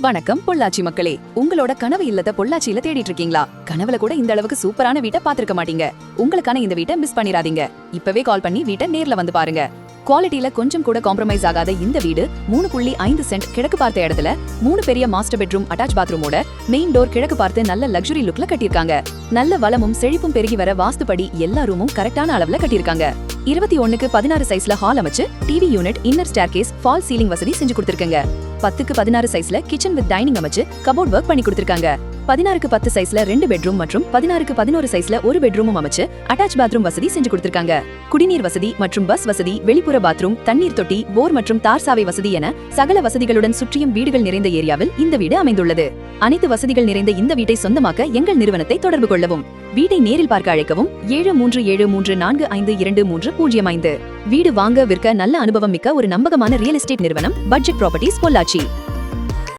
வணக்கம் பொள்ளாச்சி மக்களே. உங்களோட கனவு இல்லத்தை பொள்ளாச்சியில தேடிட்டு இருக்கீங்களா? கனவுல கூட இந்த அளவுக்கு சூப்பரான வீட்டை பாத்திருக்க மாட்டீங்க. உங்களுக்கான இந்த வீட்டை மிஸ் பண்ணிராதீங்க. இப்பவே கால் பண்ணி வீட்டை நேர்ல வந்து பாருங்க. குவாலிட்டியில கொஞ்சம் கூட காம்ப்ரமைஸ் ஆகாத இந்த வீடு 3.5 சென்ட் கிழக்கு பார்த்த இடத்துல 3 பெரிய மாஸ்டர் பெட்ரூம் அட்டாச் பாத்ரூமோட மெயின் டோர் கிழக்கு பார்த்து நல்ல லக்ஸுரி லுக்ல கட்டியிருக்காங்க. நல்ல வளமும் செழிப்பும் பெருகி வர வாஸ்துபடி எல்லா ரூமும் கரெக்டான அளவுல கட்டியிருக்காங்க. 21x16 சைஸ்ல ஹால் அமைச்சு TV unit, inner staircase, fall ceiling வசதி செஞ்சு கொடுத்திருக்காங்க. 10x16 சைஸ்ல கிச்சன் வித் டைனிங் அமைச்சு கபோர்ட் ஒர்க் பண்ணி கொடுத்திருக்காங்க. 16x10 சைஸ்ல 2 பெட்ரூம் மற்றும் 16x11 சைஸ்ல ஒரு பெட்ரூமும் அமைச்சு அட்டாச் பாத்ரூம் வசதி செஞ்சு கொடுத்திருக்காங்க. குடிநீர் வசதி மற்றும் பஸ் வசதி, வெளிப்புற பாத்ரூம், தண்ணீர் தொட்டி, போர் மற்றும் தார் சாவை வசதி என சகல வசதிகளுடன் சுற்றியும் வீடுகள் நிறைந்த ஏரியாவில் இந்த வீடு அமைந்துள்ளது. அனைத்து வசதிகள் நிறைந்த இந்த வீட்டை சொந்தமாக்க எங்கள் நிறுவனத்தை தொடர்பு கொள்ளவும். வீட்டை நேரில் பார்க்க அழைக்கவும் 7373452305. வீடு வாங்க விற்க நல்ல அனுபவம் மிக்க ஒரு நம்பகமான ரியல் எஸ்டேட் நிறுவனம் பட்ஜெட் ப்ராப்பர்ட்டிஸ் பொள்ளாச்சி.